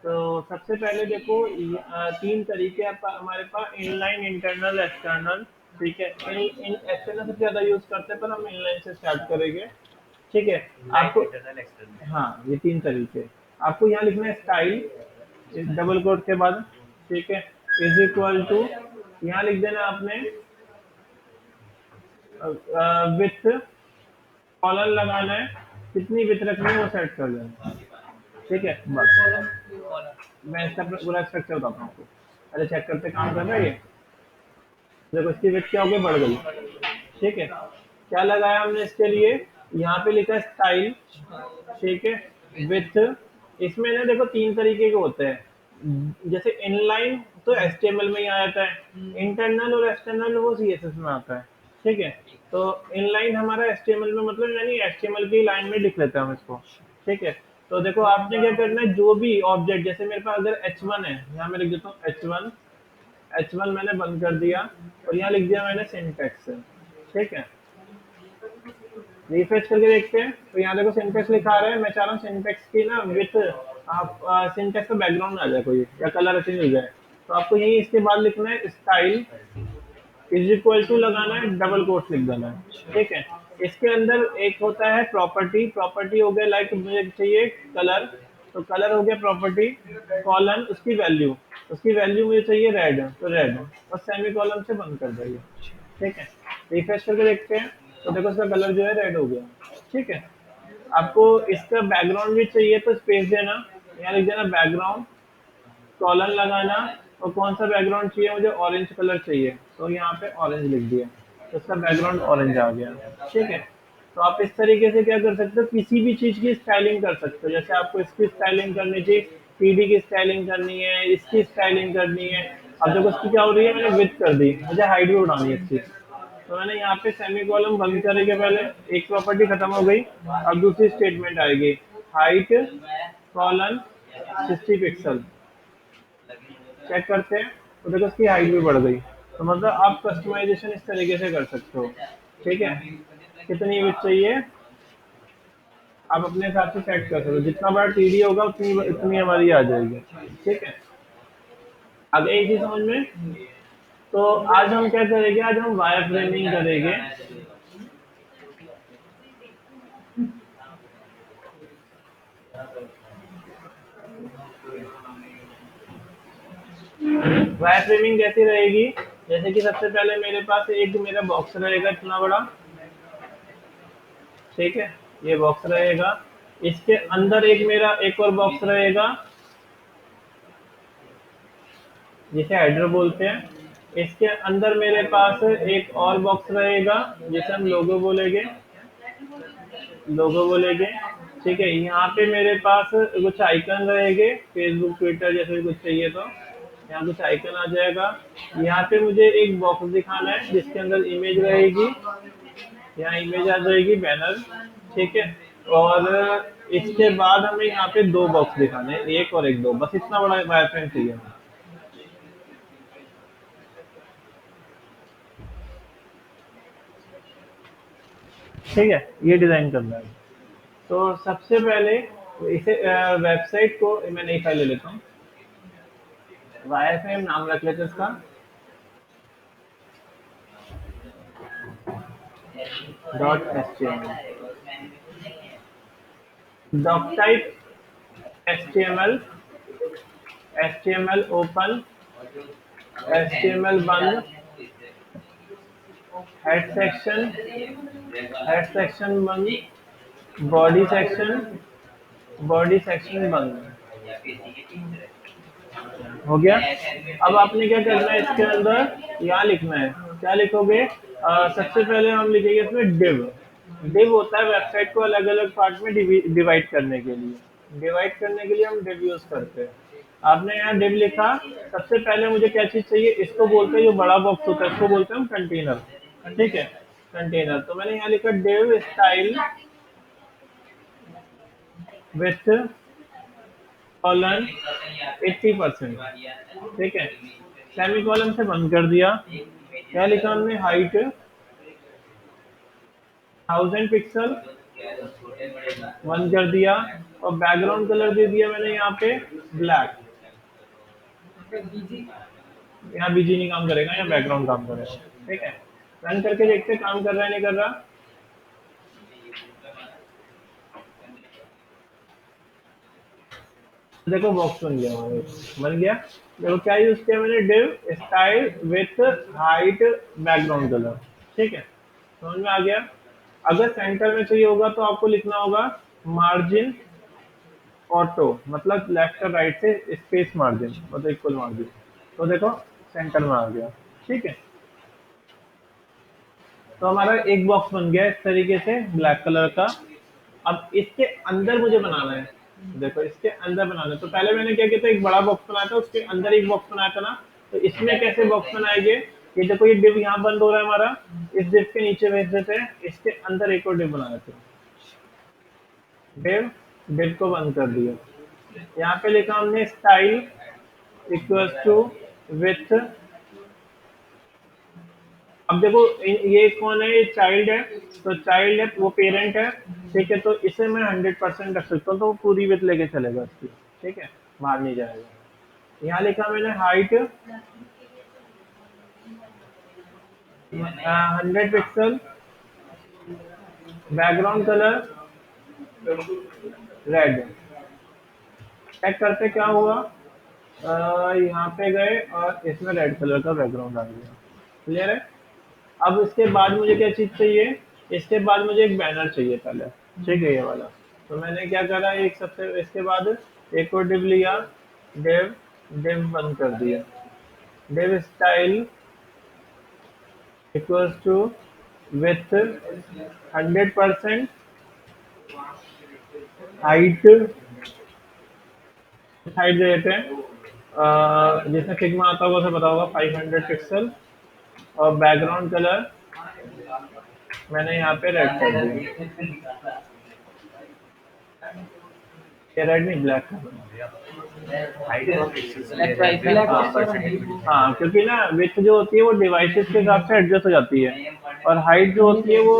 तो सबसे पहले देखो तीन तरीके हमारे पास इनलाइन, इंटरनल, एक्सटर्नल। ठीक है, इन इन एक्सटर्नल सबसे ज्यादा यूज करते हैं, पर हम इनलाइन से स्टार्ट करेंगे। ठीक है इनलाइन, आपको, इंटरनल, एक्सटर्नल। हाँ ये तीन तरीके। आपको यहाँ लिखना है स्टाइल डबल कोट के बाद। ठीक है, इज इक्वल टू, यहाँ लिख देना आपने विथ, कॉलर लगाना है, कितनी विथ रखनी है वो सेट कर देना। ठीक है बस, मैं इसका पूरा स्ट्रक्चर बताता हूँ आपको। अरे चेक करते काम कर रहा है ये। देखो इसकी विथ क्या हो गई, बढ़ गई। ठीक है, क्या लगाया हमने इसके लिए, यहाँ पे लिखा है स्टाइल। ठीक है, विथ, इसमें ना देखो तीन तरीके के होते हैं। जैसे इनलाइन तो एचटीएमएल में ही आ जाता है, इंटरनल और एक्सटर्नल वो सीएसएस में आता है। ठीक है, तो इनलाइन हमारा एचटीएमएल में, मतलब यानी एचटीएमएल की लाइन में लिख लेते हैं हम इसको। ठीक है, तो देखो आपने क्या करना है, जो भी ऑब्जेक्ट, जैसे मेरे पास अगर H1 है, यहाँ मैं लिख देता हूँ H1। H1 मैंने बंद कर दिया और यहाँ लिख दिया मैंने सिंटेक्स। ठीक है, रिफ्रेश करके देखते हैं तो यहाँ देखो सिंटेक्स लिखा आ रहा है। मैं चाह रहा हूँ सिंटेक्स की ना विथ, आप सिंटेक्स का बैकग्राउंड आ जाए कोई, या कलर चेंज हो जाए। तो आपको यही इसके बाद लिखना है स्टाइल इज इक्वल टू, लगाना है डबल कोट्स लिख देना है। ठीक है, इसके अंदर एक होता है प्रॉपर्टी, प्रॉपर्टी हो गया लाइक मुझे चाहिए कलर, तो कलर हो गया प्रॉपर्टी, कॉलन उसकी वैल्यू, उसकी वैल्यू मुझे चाहिए रेड, तो रेड, और सेमी कॉलन से बंद कर देंगे। ठीक है, रिफ्रेश करके देखते हैं तो देखो इसका कलर जो है रेड हो गया। ठीक है, आपको इसका बैकग्राउंड भी चाहिए तो स्पेस देना, यहाँ लिख देना बैकग्राउंड, कॉलन लगाना, और कौन सा बैकग्राउंड चाहिए मुझे, ऑरेंज कलर चाहिए, तो यहाँ पे ऑरेंज लिख दिया, तो इसका बैकग्राउंड ऑरेंज आ गया। ठीक है, तो आप इस तरीके से क्या कर सकते हो, किसी भी चीज की स्टाइलिंग कर सकते हो। जैसे आपको इसकी स्टाइलिंग करनी थी, पीडी की स्टाइलिंग करनी है, इसकी स्टाइलिंग करनी है। अब देखो इसकी क्या हो रही है, मैंने विथ कर दी, मुझे हाइट भी उड़ानी है इसकी, तो मैंने यहाँ पे सेमी कॉलम बंद करने के पहले एक प्रॉपर्टी खत्म हो गई। अब दूसरी स्टेटमेंट आएगी, हाइट कॉलन 60 पिक्सल। चेक करते हैं तो देखो इसकी हाइट भी बढ़ गई। तो मतलब आप कस्टमाइजेशन इस तरीके से कर सकते हो। ठीक है, कितनी विड्थ चाहिए आप अपने हिसाब से सेट कर सकते हो, जितना बड़ा टीडी होगा उतनी इतनी हमारी आ जाएगी। ठीक है, अब एक चीज समझ में, तो आज हम क्या करेंगे, आज हम वायर फ्रेमिंग करेंगे। वायर फ्रेमिंग कैसी रहेगी, जैसे कि सबसे पहले मेरे पास एक मेरा बॉक्स रहेगा इतना बड़ा। ठीक है, ये बॉक्स रहेगा, इसके अंदर एक मेरा एक और बॉक्स रहेगा जिसे हेडर बोलते हैं। इसके अंदर मेरे पास एक और बॉक्स रहेगा जिसे हम लोगो बोलेंगे, लोगो बोलेंगे। ठीक है, यहाँ पे मेरे पास कुछ आइकन रहेंगे, फेसबुक ट्विटर जैसे कुछ चाहिए तो यहाँ कुछ आइकन आ जाएगा। यहाँ पे मुझे एक बॉक्स दिखाना है जिसके अंदर इमेज रहेगी, यहाँ इमेज आ जाएगी बैनर। ठीक है, और इसके बाद हमें यहाँ पे दो बॉक्स दिखाने हैं, एक और एक, दो, बस इतना बड़ा वायरफ्रेम चाहिए हमें। ठीक है, ये डिजाइन करना है। तो सबसे पहले इसे वेबसाइट को मैं नई फाइल ले लेता हूँ, वायरफ्रेम नाम रख लेते हैं इसका, dot HTML, doctype HTML, HTML open, HTML बंद, हेड सेक्शन, हेड सेक्शन बंद, बॉडी सेक्शन, बॉडी सेक्शन बंद। हो गया। अब आपने क्या करना है, इसके अंदर यहाँ लिखना है, क्या लिखोगे, सबसे पहले हम लिखेंगे इसमें डिव। डिव होता है वेबसाइट को अलग अलग पार्ट में डिवाइड करने के लिए, डिवाइड करने के लिए हम डिव यूज करते हैं। आपने यहाँ डिव लिखा, सबसे पहले मुझे क्या चीज चाहिए, इसको बोलते हैं जो बड़ा बॉक्स होता है इसको बोलते हैं हम कंटेनर। ठीक है, कंटेनर, तो मैंने यहाँ लिखा डिव स्टाइल विथ कॉलन 80%। ठीक है, सेमी कॉलन से बंद कर दिया, क्या लिखा हमने, हाइट 1000 पिक्सल, बंद कर दिया, और बैकग्राउंड कलर दे दिया मैंने यहाँ पे ब्लैक। यहाँ बीजी नहीं काम करेगा, यहाँ बैकग्राउंड काम करेगा। ठीक है, रन करके देखते काम कर रहा है नहीं कर रहा। देखो बॉक्स बन गया हमारे, बन गया। देखो क्या यूज किया मैंने, div style with height background colour. ठीक है, समझ में आ गया। अगर सेंटर में चाहिए होगा तो आपको लिखना होगा मार्जिन ऑटो, मतलब लेफ्ट और राइट से स्पेस मार्जिन, मतलब इक्वल मार्जिन। तो देखो सेंटर में आ गया। ठीक है, तो हमारा एक बॉक्स बन गया इस तरीके से ब्लैक कलर का। अब इसके अंदर मुझे बनाना है, देखो इसके अंदर बनाना है। तो पहले मैंने क्या किया था, एक बड़ा बॉक्स बनाया था, उसके अंदर एक बॉक्स बनाया था ना। तो इसमें कैसे बॉक्स बनाएंगे, ये देखो ये डिव यहाँ बंद हो रहा है हमारा, इस डिव के नीचे भेज देते हैं, इसके अंदर एक और डिव बना देते हैं। डिव, डिव को बंद कर दिया। यहाँ पे लिखा हमने स्टाइल इक्वल्स टू विथ। अब देखो ये कौन है, ये चाइल्ड है, तो चाइल्ड है वो पेरेंट है। ठीक है, तो इसे मैं 100% रख सकता हूँ, तो वो पूरी विथ लेके चलेगा इसकी। ठीक है, बाहर नहीं जाएगा। यहाँ लिखा मैंने height 100 pixel, background colour red. Check करते क्या हुआ, यहाँ पे गए और इसमें रेड कलर का बैकग्राउंड आ गया। क्लियर है। अब इसके बाद मुझे क्या चीज चाहिए, इसके बाद मुझे एक बैनर चाहिए पहले। ठीक है, ये वाला। तो मैंने क्या करा, एक सबसे इसके बाद एक और डिव लिया, डिव, डिव बंद कर दिया। Div style equals to with 100% height, height दे देते हैं जैसे फिग्मा आता होगा उसे पता होगा 500 पिक्सल। और बैकग्राउंड कलर मैंने यहाँ पे रेड कर दिया, ये रेड नहीं ब्लैक कर दिया। हाँ, क्योंकि ना विथ जो होती है वो डिवाइसेस के हिसाब से एडजस्ट हो जाती है, और हाइट जो होती है वो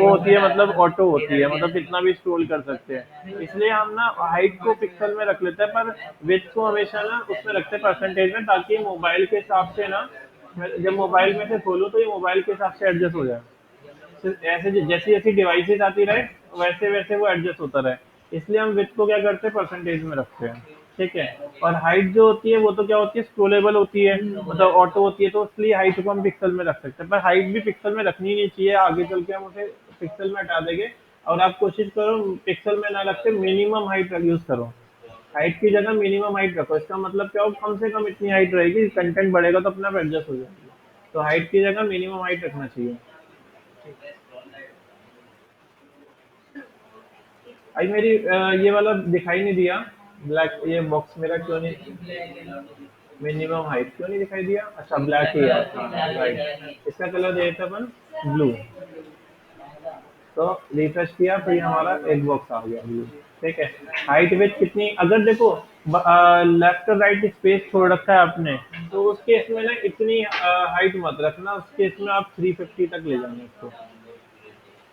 होती है मतलब ऑटो होती है, मतलब कितना भी स्क्रॉल कर सकते हैं। इसलिए हम ना हाइट को पिक्सल में रख लेते हैं, पर विथ को हमेशा ना उसमें रखते हैं परसेंटेज में, ताकि मोबाइल के हिसाब से ना, जब मोबाइल में से खोलूँ तो ये मोबाइल के हिसाब से एडजस्ट हो जाए। ऐसे जैसी जैसी डिवाइसेस आती रहे वैसे वैसे वो एडजस्ट होता रहे। इसलिए हम विथ को क्या करते हैं, परसेंटेज में रखते हैं। ठीक है, और हाइट जो होती है वो तो क्या होती है, स्क्रोलेबल होती है, मतलब ऑटो होती है, तो इसलिए हाइट को हम पिक्सल में रख सकते हैं। पर हाइट भी पिक्सल में रखनी नहीं चाहिए, आगे चल के हम उसे पिक्सल में हटा देंगे। और आप कोशिश करो पिक्सल में ना रख के मिनिमम हाइट यूज करो, हाइट की जगह मिनिमम हाइट रखो। इसका मतलब क्या हो, कम से कम इतनी हाइट रहेगी, कंटेंट बढ़ेगा तो अपना एडजस्ट हो जाएगा। तो हाइट की जगह मिनिमम हाइट रखना चाहिए। भाई मेरी ये वाला दिखाई नहीं दिया, ब्लैक ये बॉक्स मेरा क्यों नहीं, मिनिमम हाइट क्यों नहीं दिखाई दिया। अच्छा ब्लैक ही है, हाँ राइट। इसका कलर दे देते अपन ब्लू। तो रिफ्रेश किया तो ये हमारा एक बॉक्स आ गया ब्लू। ठीक है, हाइट विथ कितनी, अगर देखो लेफ्ट और राइट स्पेस छोड़ रखा है आपने, तो उस केस में ना इतनी हाइट मत रखना, उस केस में आप 350 तक ले जाना इसको।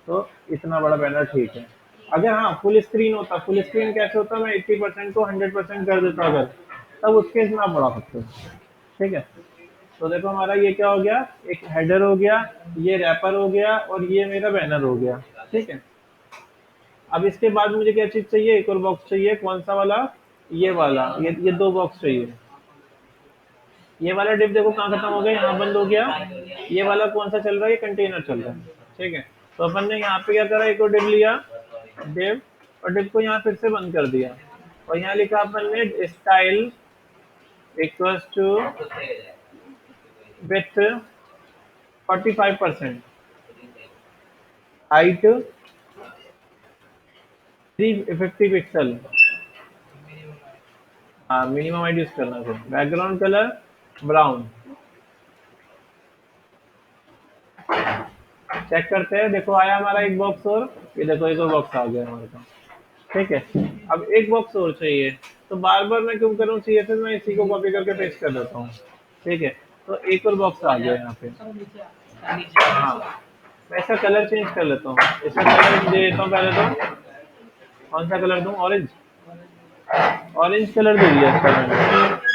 तो इतना बड़ा बैनर ठीक है। अगर हाँ फुल स्क्रीन होता, फुल स्क्रीन कैसे होता, मैं 80% को 100% कर देता अगर, तब उसके इसमें आप बढ़ा सकते हो। ठीक है, तो देखो हमारा ये क्या हो गया, एक हेडर हो गया, ये रैपर हो गया, और ये मेरा बैनर हो गया। ठीक है, अब इसके बाद मुझे क्या चीज चाहिए, एक और बॉक्स चाहिए। कौन सा वाला, ये वाला, ये दो बॉक्स चाहिए। ये वाला डिप देखो कहाँ खत्म हो गया, यहाँ बंद हो गया। ये वाला कौन सा चल रहा है, ये कंटेनर चल रहा है। ठीक है, तो अपन ने यहाँ पे क्या करा, एक और डिप लिया, डिप, और डिप को यहाँ फिर से बंद कर दिया। और यहाँ लिखा अपन ने style equals to with 45% height 350 pixel. हाँ मिनिमम हाइट यूज करना है। Background colour brown. चेक करते हैं, देखो आया हमारा एक बॉक्स और, ये देखो एक और बॉक्स आ गया हमारे पास। ठीक है, अब एक बॉक्स और चाहिए, तो बार बार मैं क्यों करूँ, सीएसएस में इसी को कॉपी करके पेस्ट कर देता हूँ। ठीक है, तो एक और बॉक्स आ गया यहाँ पे। हाँ, मैं इसका कलर चेंज कर लेता हूँ, इसका कलर दे देता हूँ पहले तो। कौन सा कलर दूँ, ऑरेंज। ऑरेंज कलर दे दिया इसका मैंने।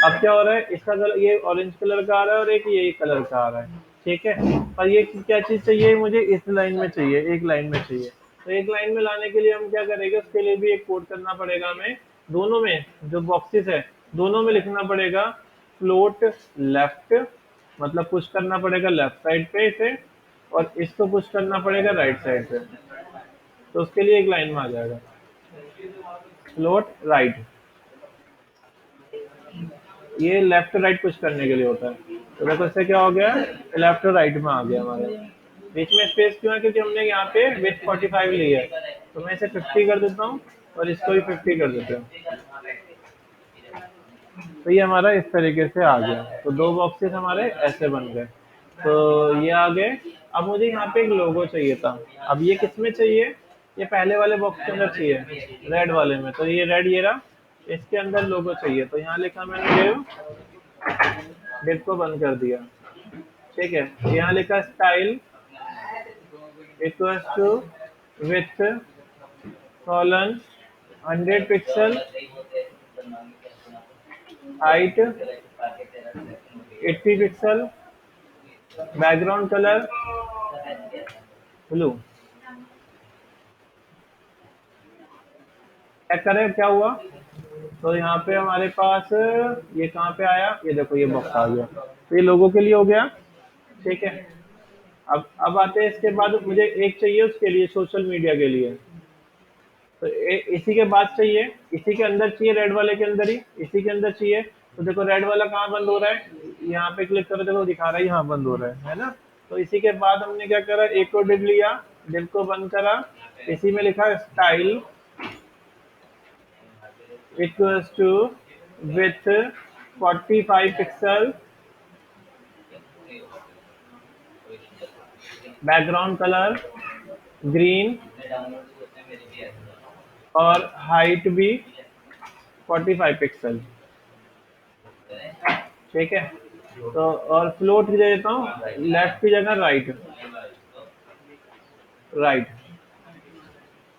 अब क्या हो रहा है, इसका कलर ये ऑरेंज कलर का आ रहा है और एक ये कलर का आ रहा है, ठीक है। और ये क्या चीज चाहिए मुझे, इस लाइन में चाहिए, एक लाइन में चाहिए। तो एक लाइन में लाने के लिए हम क्या करेंगे, उसके लिए भी एक कोड करना पड़ेगा हमें। दोनों में जो बॉक्सेस है, दोनों में लिखना पड़ेगा फ्लोट लेफ्ट, मतलब पुश करना पड़ेगा लेफ्ट साइड पे इसे, और इसको पुश करना पड़ेगा राइट साइड पे। तो उसके लिए एक लाइन में आ जाएगा फ्लोट राइट। ये लेफ्ट राइट पुश करने के लिए होता है। तो देखो इससे क्या हो गया, लेफ्ट राइट में आ गया हमारे। बीच में स्पेस क्यों है, क्योंकि हमने यहाँ पे विथ 45 ली है। तो मैं इसे 50 कर देता हूँ और इसको भी 50 कर देते हैं। तो ये हमारा इस तरीके से आ गया। तो दो बॉक्सेस हमारे ऐसे बन गए। तो ये आ गए। अब मुझे यहाँ पे एक लोगो चाहिए था। अब ये किस में चाहिए, ये पहले वाले बॉक्स के अंदर चाहिए, रेड वाले में। तो ये रेड ये रहा, इसके अंदर लोगो चाहिए। तो यहाँ लिखा मैंने डिव, डिव को बंद कर दिया, ठीक है। यहाँ लिखा style equals to with colon 100 pixel, height 80 pixel, background colour blue. Check करें क्या हुआ। तो यहाँ पे हमारे पास ये कहाँ पे आया, ये देखो ये बॉक्स आ गया। तो ये लोगों के लिए हो गया, ठीक है। अब आते हैं इसके बाद, मुझे एक चाहिए उसके लिए, सोशल मीडिया के लिए। तो इसी के बाद चाहिए, इसी के अंदर चाहिए, रेड वाले के अंदर ही, इसी के अंदर चाहिए। तो देखो रेड वाला कहाँ बंद हो रहा है, यहाँ पे क्लिक करो, देखो दिखा रहा है यहाँ बंद हो रहा है ना। तो इसी के बाद हमने क्या करा, एक को डिव लिया, डिव को बंद करा, इसी में लिखा style equals to with 45 pixel, background colour green, और हाइट भी 45 पिक्सल, ठीक है। तो और फ्लोट दे देता हूँ लेफ्ट की जगह राइट, राइट।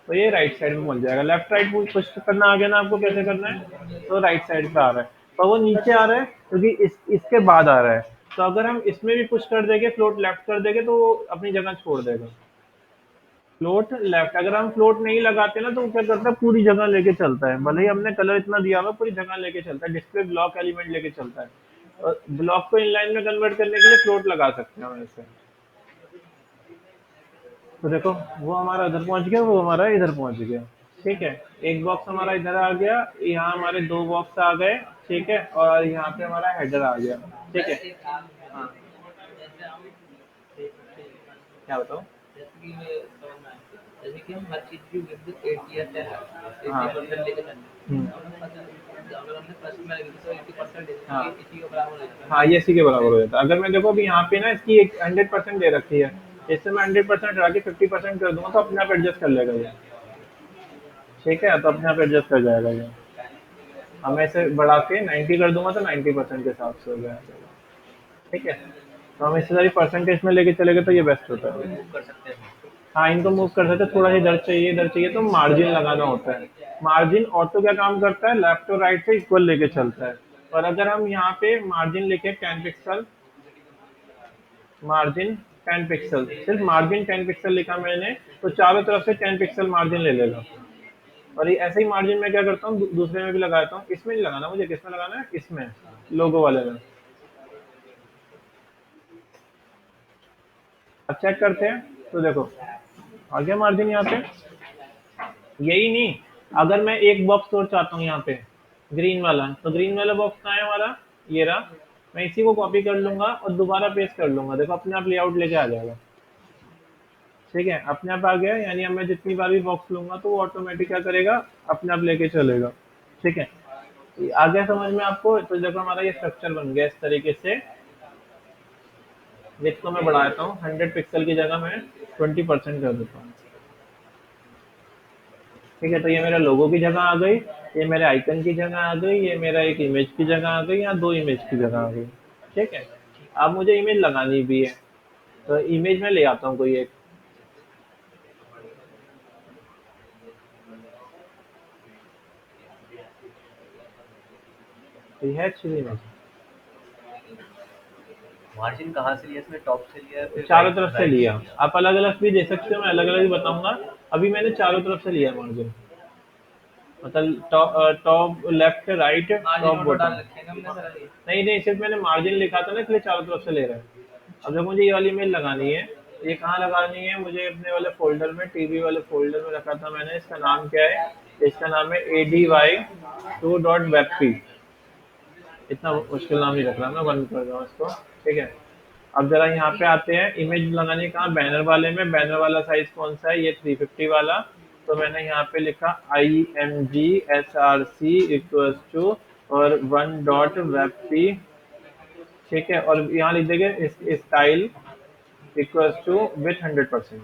तो ये राइट साइड में पहुंच जाएगा। लेफ्ट राइट पुश करना आ गया ना आपको, कैसे करना है। तो राइट साइड पे आ रहा है, पर वो नीचे आ रहा है क्योंकि इसके बाद आ रहा है। तो अगर हम इसमें भी पुश कर देंगे, फ्लोट लेफ्ट कर देंगे, तो वो अपनी जगह छोड़ देगा। फ्लोट लेफ्ट, अगर हम फ्लोट नहीं लगाते ना, तो वो क्या करता है, पूरी जगह लेके चलता है। भले ही हमने कलर इतना दिया हुआ, पूरी जगह लेके चलता है, डिस्प्ले ब्लॉक एलिमेंट लेके चलता है। और ब्लॉक को इनलाइन में कन्वर्ट करने के लिए फ्लोट लगा सकते हैं हम ऐसे। तो देखो वो हमारा उधर पहुंच गया, वो हमारा इधर पहुंच गया, ठीक है। एक बॉक्स हमारा इधर आ गया, यहाँ हमारे दो बॉक्स आ गए, ठीक है। और यहाँ पे हमारा हेडर आ गया, ठीक है। हाँ, क्या बताओ। जैसे कि हम हर चीज की विद्युत 8 ईयर है, हाँ 80% लेके चलते हैं। अगर हमने फर्स्ट में लगी तो 80% हाँ इसी के बराबर हो जाता है। हाँ, ये इसी के बराबर हो जाता है। अगर मैं देखो अभी यहाँ पे ना इसकी एक 100% दे रखी है, इससे मैं 100% हटा के 50% कर दूंगा, तो अपने आप एडजस्ट कर लेगा ये, ठीक है। तो अपने आप एडजस्ट कर जाएगा ये। अब मैं इसे बढ़ा के 90 कर दूंगा, तो 90% के हिसाब से हो जाएगा, ठीक है। तो हम इससे सारी परसेंटेज में लेके चलेंगे, तो ये बेस्ट होता है। कर सकते हैं, हाँ इनको मूव कर सकते हैं। थोड़ा सा इधर चाहिए तो मार्जिन लगाना होता है। मार्जिन ऑटो क्या काम करता है, लेफ्ट और राइट से इक्वल लेके चलता है। और अगर हम यहाँ पे मार्जिन लिखे 10 पिक्सल, मार्जिन 10 पिक्सल, सिर्फ मार्जिन 10 पिक्सल लिखा मैंने, तो चारों तरफ से 10 पिक्सल मार्जिन ले लेगा। और ये ऐसे ही मार्जिन में क्या करता हूँ, दूसरे में भी लगाता हूँ। इसमें नहीं लगाना मुझे, किसमें लगाना है, इसमें लोगो वाले में। अब चेक करते हैं, तो देखो आ गया मार्जिन यहाँ पे। यही नहीं, अगर मैं एक बॉक्स और चाहता हूँ यहाँ पे, ग्रीन वाला, तो ग्रीन वाला बॉक्स कहाँ है हमारा, ये रहा। मैं इसी को कॉपी कर लूंगा और दोबारा पेस्ट कर लूंगा, देखो अपने आप लेआउट लेके आ जाएगा, ठीक है। अपने आप आ गया, यानी अब मैं जितनी बार भी बॉक्स लूंगा, तो वो ऑटोमेटिक क्या करेगा, अपने आप लेके चलेगा, ठीक है। आ गया समझ में आपको। तो देखो हमारा ये स्ट्रक्चर बन गया इस तरीके से। विड्थ को मैं बढ़ाता हूँ, 100 पिक्सल की जगह मैं 20% कर देता हूँ, ठीक है। तो ये मेरा लोगो की जगह आ गई, ये मेरे आइकन की जगह आ गई, ये मेरा एक इमेज की जगह आ गई, या दो इमेज की जगह आ गई, ठीक है। अब मुझे इमेज लगानी भी है, तो इमेज में ले आता हूँ कोई एक। तो ये है एक्चुअली इमेज। मार्जिन कहाँ से लिया इसमें, टॉप से लिया फिर चारों तरफ से लिया, आप अलग अलग भी दे सकते हो, मैं अलग अलग ही बताऊंगा। अभी मैंने चारों तरफ से लिया मार्जिन, मतलब top left right top bottom. नहीं नहीं, सिर्फ मैंने मार्जिन लिखा था ना, इसलिए चारों तरफ से ले रहे हैं। अब देखो मुझे ये वाली मेल लगानी है, ये कहाँ लगानी है, मुझे अपने वाले फोल्डर में, टीवी वाले फोल्डर में रखा था मैंने। इसका नाम क्या है, इसका नाम है ADY2.webp। इतना मुश्किल नाम नहीं रख रहा, मैं बंद कर रहा हूँ इसको। ठीक है, अब जरा यहाँ पे आते हैं, इमेज लगाने कहाँ, बैनर वाले में। बैनर वाला साइज कौन सा है, ये 350 वाला। तो मैंने यहाँ पे लिखा IMG SRC इक्वल्स टू और 1.webp। ठीक है, और यहाँ लिख देंगे स्टाइल इक्वल्स टू विथ 100%,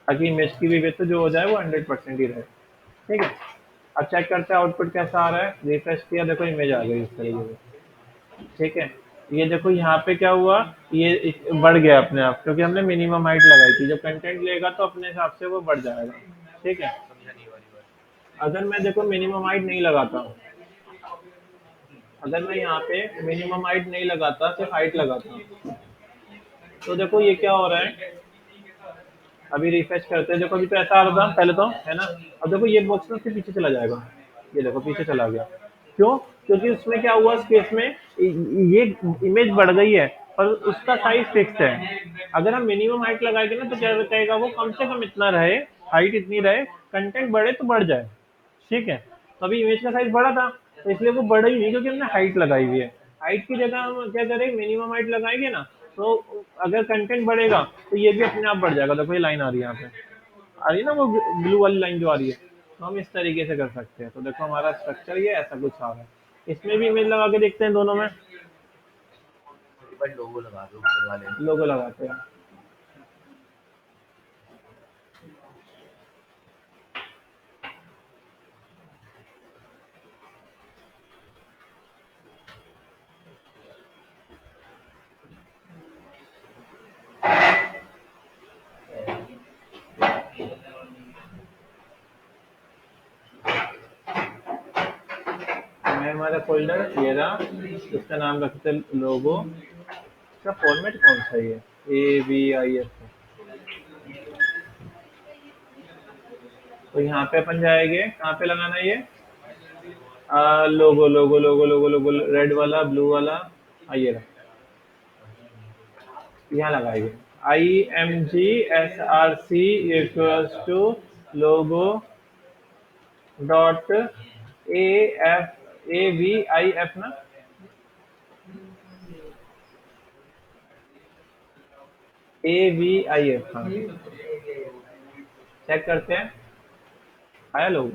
ताकि इमेज की भी विथ जो हो जाए वो 100% ही रहे। ठीक है, अब चेक करते हैं आउटपुट कैसा आ रहा है। रिफ्रेश किया, देखो इमेज आ गई इस तरीके से। ठीक है, ये देखो यहाँ पे क्या हुआ, ये बढ़ गया अपने आप, क्योंकि हमने मिनिमम हाइट लगाई थी। जब कंटेंट लेगा तो अपने हिसाब से वो बढ़ जाएगा। ठीक है, समझा नहीं वाली बात। अगर मैं देखो मिनिमम हाइट नहीं लगाता, अगर मैं यहाँ पे मिनिमम हाइट नहीं लगाता, सिर्फ हाइट लगाता, तो देखो ये क्या हो रहा है। अभी रिफ्रेश करते हैं, देखो अभी तो ऐसा आ रहा था पहले तो, है ना। अब देखो ये बॉक्स ना उसके पीछे चला जाएगा, ये देखो पीछे चला गया। क्यों, क्योंकि उसमें क्या हुआ इस केस में, ये इमेज बढ़ गई है पर उसका साइज फिक्स है। अगर हम मिनिमम हाइट लगाएंगे ना, तो क्या कहेगा वो, कम से कम इतना रहे, हाइट इतनी रहे, कंटेंट बढ़े तो बढ़ जाए। ठीक है, तो अभी इमेज का साइज बढ़ा था, तो इसलिए वो बढ़ा ही नहीं, क्योंकि हमने हाइट लगाई हुई है। हाइट की जगह हम क्या करें, मिनिमम हाइट लगाएंगे ना, तो अगर कंटेंट बढ़ेगा तो ये भी अपने आप बढ़ जाएगा। देखो ये लाइन आ रही है यहाँ पे, आ रही है ना वो ब्लू वाली लाइन जो आ रही है। तो हम इस तरीके से कर सकते हैं। तो देखो हमारा स्ट्रक्चर ये ऐसा कुछ आ रहा है। इसमें भी इमेज लगा के देखते हैं दोनों में। एक बार लोगो लगा दो ऊपर वाले में। लोगो लगाते हैं। मैं हमारा फोल्डर ये रहा, इसका नाम रखते हैं लोगो। इसका फॉर्मेट कौन सा है, ये AVIF। तो यहाँ पे अपन जाएंगे, कहाँ पे लगाना है ये, लोगो लोगो लोगो लोगो लोगो, रेड वाला ब्लू वाला, ये रहा, यहाँ लगाएंगे। IMGSRC equals to logo dot AVIF ना, AVIF। हाँ, चेक करते हैं, आया लोगो,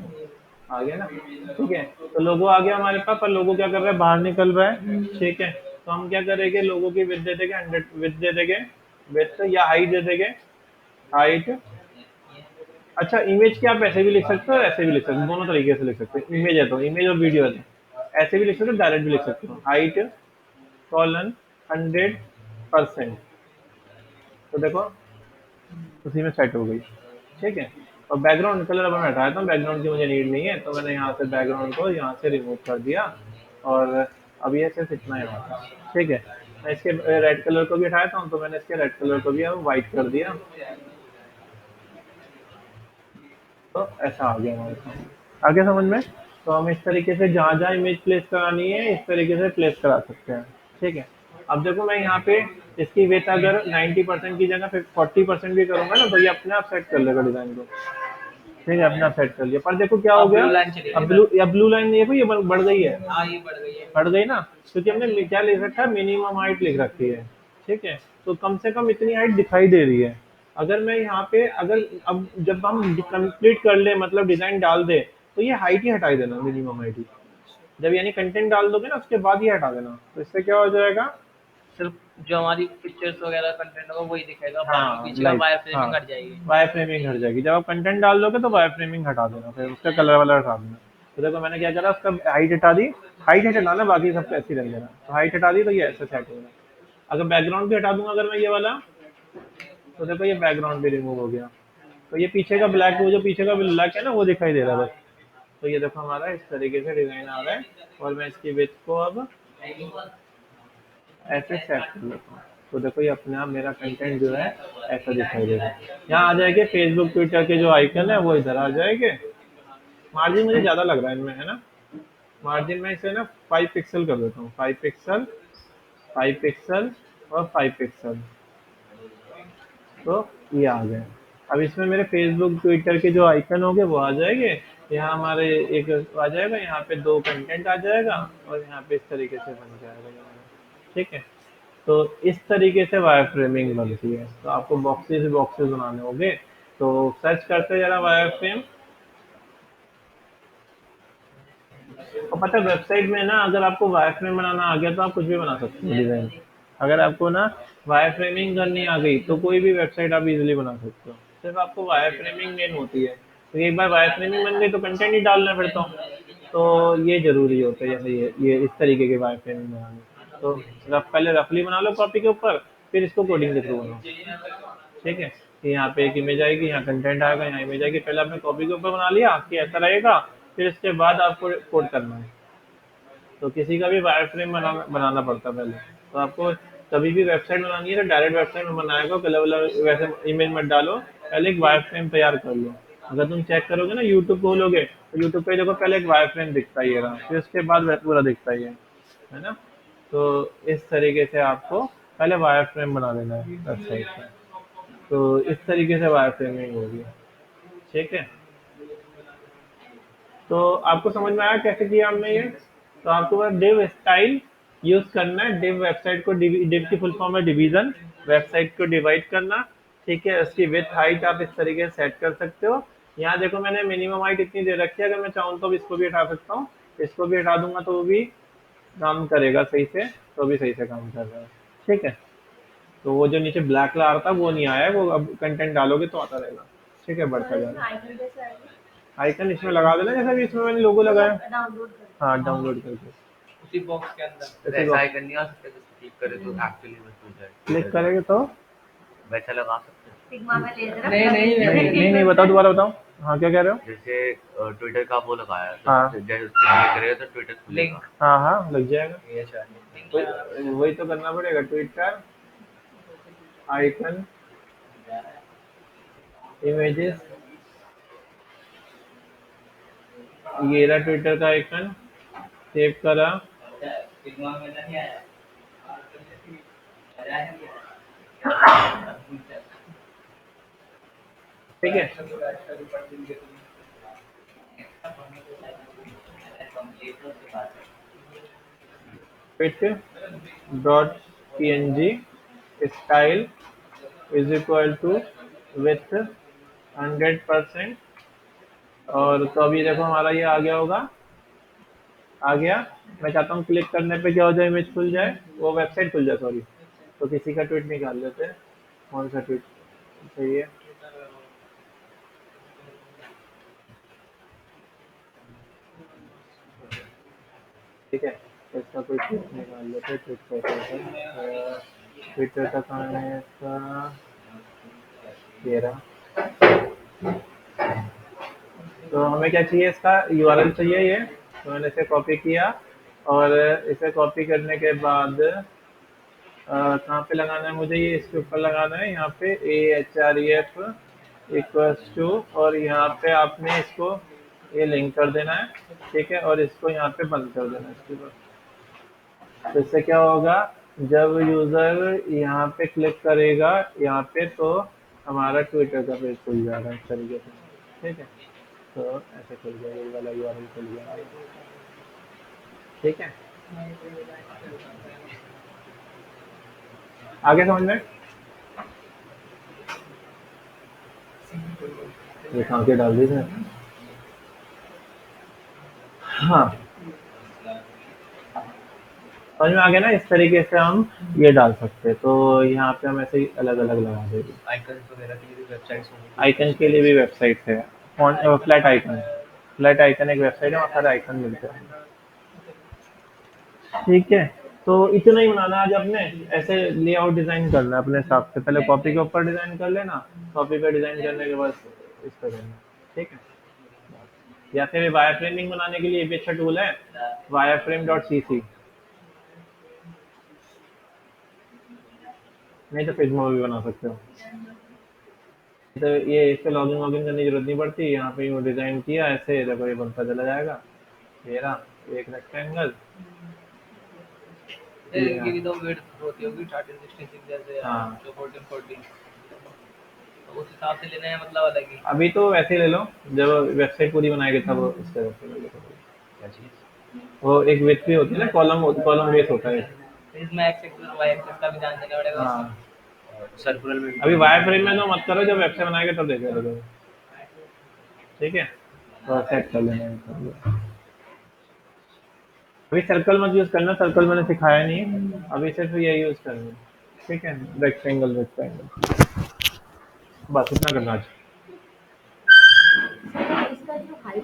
आ गया ना। ठीक है, तो लोगो आ गया हमारे पास, पर लोगो क्या कर रहा है, बाहर निकल रहा है। ठीक है, तो हम क्या करेंगे, लोगो की विड्थ दे देंगे 100, विड्थ दे देंगे, विड्थ या हाइट दे देंगे, हाइट। अच्छा, इमेज की आप ऐसे भी लिख सकते हो, ऐसे भी लिख सकते हो, दोनों तरीके से लिख सकते हो। इमेज है तो इमेज और वीडियो है तो ऐसे भी लिख सकते हो, डायरेक्ट भी लिख सकते हो, हाइट कॉलन 100%। तो देखो उसी में सेट हो गई। ठीक है, और बैकग्राउंड कलर अब मैं हटाया था, बैकग्राउंड की मुझे नीड नहीं है, तो मैंने यहाँ से बैकग्राउंड को यहाँ से रिमूव कर दिया। और अब ये सिर्फ इतना है हमारा। ठीक है, मैं इसके रेड कलर को भी हटाया था, तो मैंने इसके रेड कलर को भी अब वाइट कर दिया। तो ऐसा आ गया हमारे पास, आगे समझ में। तो हम इस तरीके से जहाँ जहाँ इमेज प्लेस करानी है, इस तरीके से प्लेस करा सकते हैं। ठीक है, अब देखो मैं यहाँ पे इसकी वेट अगर 90% की जगह फिर 40% भी करूंगा ना, तो ये अपने आप सेट कर लेगा डिजाइन को। ठीक है, अपने आप सेट कर लिया, पर देखो क्या हो गया, अब ब्लू लाइन नहीं है भाई, ये बढ़ गई है। बढ़ गई ना, क्योंकि हमने क्या लिख रखा है, मिनिमम हाइट लिख रखी है। ठीक है, तो कम से कम इतनी हाइट दिखाई दे रही है। अगर मैं यहाँ पे, अगर अब जब हम कंप्लीट कर ले, मतलब डिजाइन डाल दे, तो ये हाइट ही हटा देना, मिनिमम हाइट ही। जब यानी कंटेंट डाल दोगे ना, उसके बाद ही हटा देना, तो इससे क्या हो जाएगा। सिर्फ जो हमारी पिक्चर्स वगैरह कंटेंट होगा वही दिखेगा, हाँ, पीछे का वायर फ्रेमिंग हाँ, हट जाएगी। वायर फ्रेमिंग हट जाएगी। जब आप कंटेंट डाल दोगे तो वायर फ्रेमिंग हटा देना, फिर उसका कलर वाला हटा देना। तो देखो मैंने क्या करा, उसका हाइट हटा दी, हाइट हटा ना, बाकी सब ऐसे ही रख देना। तो हाइट हटा दी, तो ये ऐसे सेट होगा। अगर बैकग्राउंड भी हटा दूंगा अगर मैं ये वाला, तो देखो ये बैकग्राउंड भी रिमूव हो गया। तो ये पीछे का ब्लैक, वो जो पीछे का ब्लैक है ना, वो दिखाई दे रहा है बस। तो ये देखो हमारा इस तरीके से डिजाइन आ रहा है, और मैं इसकी विड्थ को अब ऐसे सेट कर लेता हूँ। तो देखो ये अपने आप मेरा कंटेंट जो है ऐसा दिखाई देगा। यहाँ आ जाएंगे फेसबुक ट्विटर के जो आइकन है वो इधर आ जाएंगे। मार्जिन मुझे ज़्यादा लग रहा है इनमें, है ना। मार्जिन में इसे ना 5 पिक्सल कर देता हूँ, 5 पिक्सल, 5 पिक्सल और 5 पिक्सल। तो ये आ गए। अब इसमें मेरे फेसबुक ट्विटर के जो आइकन होंगे वो आ जाएंगे। यहाँ हमारे एक आ जाएगा, यहाँ पे 2 कंटेंट आ जाएगा, और यहाँ पे इस तरीके से बन जाएगा ये वाला। ठीक है। तो इस तरीके से वायर फ्रेमिंग बनती है। तो आपको बॉक्सेस बॉक्सेस बनाने होंगे, तो सर्च करते हैं जरा वायर फ्रेम। और पता है वेबसाइट में ना अगर आपको वायर फ्रेम बनाना आ गया तो आप कुछ भी बना सकते हो डिजाइन। अगर आपको ना वायर फ्रेमिंग करनी आ गई तो कोई भी वेबसाइट आप इजीली बना सकते हो। सिर्फ आपको वायर फ्रेमिंग मेन होती है। तो एक बार वायर फ्रेमिंग बन गई तो कंटेंट ही डालना पड़ता हूँ। तो ये जरूरी होता है, जैसे ये इस तरीके के वायर फ्रेमिंग बनानी। तो पहले रफली बना लो कॉपी के ऊपर, फिर इसको कोडिंग के थ्रू बनाओ। ठीक है। कि यहाँ पे एक इमेज आएगी, यहाँ कंटेंट आएगा, यहाँ इमेज आएगी। पहले आपने कॉपी के ऊपर बना लिया कि ऐसा रहेगा, फिर इसके बाद आपको कोड करना है। तो किसी का भी वायर फ्रेम बनाना पड़ता है पहले। तो आपको कभी भी वेबसाइट बनानी है तो डायरेक्ट वेबसाइट में बनाएगा, कलर वलर वैसे इमेज मत डालो, पहले एक वायर फ्रेम तैयार कर लो। अगर तुम चेक करोगे ना, यूट्यूब खोलोगे तो यूट्यूब पे देखो पहले एक वायर फ्रेम दिखता ही है रहा, फिर उसके बाद पूरा दिखता ही है ना। तो इस तरीके से आपको पहले वायर फ्रेम बना लेना है वेबसाइट पे। तो इस तरीके से वायर फ्रेमिंग होगी। ठीक है। तो आपको समझ में आया कैसे किया हमने ये। तो आपको बस डिव स्टाइल यूज करना है। डिव वेबसाइट को डिव की फुल फॉर्म है डिवीजन, वेबसाइट को डिवाइड करना। ठीक है। उसकी विथ हाइट आप इस तरीके से सेट कर सकते हो। यहाँ देखो मैंने मिनिमम हाइट इतनी दे रखी है, अगर मैं चाहूँ तो इसको भी हटा सकता हूँ। इसको भी हटा दूंगा तो वो भी काम करेगा सही से, तो भी सही से काम कर रहा है। ठीक है। तो वो जो नीचे ब्लैक कलर आ रहा था वो नहीं आया है, वो अब कंटेंट डालोगे तो आता रहेगा। ठीक है, बढ़ता जाएगा। आइकन इसमें लगा देना जैसा भी इसमें मैंने लोगो लगाया। हाँ, डाउनलोड करके उसी बॉक्स के अंदर। इसी ऐसा को आइकन नहीं आ सकता जैसे क्लिक करे तो एक्चुअली में खुल जाए, क्लिक करेंगे तो वैसा लगा सकते हैं। नहीं नहीं नहीं बताओ, दोबारा बताओ। हाँ, क्या कह रहे हो। जैसे ट्विटर का वो लगाया है, हाँ तो जैसे उस पर क्लिक करेगा तो ट्विटर लिंक। खुलेगा। हाँ हाँ, लग जाएगा। ये चाहिए वही तो करना पड़ेगा। ट्विटर आइकन इमेजेस, ये रहा ट्विटर का आइकन, सेव करा। ठीक है। Fit dot png style is equal to with 100%। और तो अभी देखो हमारा ये आ गया होगा, आ गया। मैं चाहता हूँ क्लिक करने पे क्या हो जाए, इमेज खुल जाए, वो वेबसाइट खुल जाए, सॉरी। तो किसी का ट्वीट निकाल लेते हैं। कौन सा ट्वीट सही है। ठीक है। तो इसका कोई ट्वीट निकाल लेते हैं। ट्वीट करते ट्विटर का कहाँ है इसका, ये रहा। तो हमें क्या चाहिए, इसका यूआरएल चाहिए ये। तो मैंने इसे कॉपी किया, और इसे कॉपी करने के बाद कहाँ पे लगाना है मुझे, ये इसके ऊपर लगाना है, यहाँ पे AHREF इक्वल्स टू, और यहाँ पे आपने इसको ये लिंक कर देना है। ठीक है। और इसको यहाँ पे बंद कर देना है इसके बाद। तो इससे क्या होगा, जब यूज़र यहाँ पे क्लिक करेगा यहाँ पे, तो हमारा ट्विटर का पेज खुल जाएगा इस तरीके से। ठीक है। तो ऐसे खुल जाएगा, ये वाला यूआरएल खुल जाएगा। ठीक है। आगे समझ में। ये कहाँ के डाल दी इसने। हाँ, समझ में आ गया ना। इस तरीके से हम ये डाल सकते हैं। तो यहाँ पे हम ऐसे ही अलग अलग लगा देंगे। आइकन्स वगैरह के लिए भी वेबसाइट्स होंगी। आइकन के लिए भी वेबसाइट है। फ्लैट आइकन, फ्लैट आइकन एक वेबसाइट है, वहाँ सारे आइकन मिलते हैं। ठीक है। तो इतना ही बनाना आज अपने, ऐसे लेआउट डिजाइन करना है अपने हिसाब से। पहले कॉपी के ऊपर डिजाइन कर लेना, कॉपी पे डिजाइन करने के बाद इस पर करना। ठीक है। या फिर वायर फ्रेमिंग बनाने के लिए ये भी अच्छा टूल है, wireframe.cc। नहीं तो फिग्मा भी बना सकते हो। तो ये इस पे लॉगिन वॉगिन करने की जरूरत नहीं पड़ती, यहाँ पे वो डिजाइन किया ऐसे, देखो ये बनता चला जाएगा। ये रहा एक रेक्टेंगल। ये भी तो वेट होती होगी 13 66 जैसे हाँ। जो 14 14 तो उस हिसाब से लेना है मतलब अलग ही। अभी तो वैसे ही ले लो, जब वेबसाइट पूरी बनाएगी तब उस तरह से ले लो। क्या चीज? वो एक विड्थ भी होती है ना, कॉलम बेस होता है। तो इसमें एक्स एक्सिस वाई एक्सिस का भी ध्यान देना पड़ेगा उसमें। हाँ सर्कुलर में अभी वायर फ्रेम में तो मत करो, जब वेबसाइट बनाएगा तब देखो लोगे। ठीक है, तो सेट कर लेना। अभी सर्कल मत यूज करना, सर्कल मैंने सिखाया नहीं है, अभी सिर्फ ये यूज करना है। ठीक है, रेक्टेंगल रेक्टेंगल बस इतना करना आज। इसका जो हाइट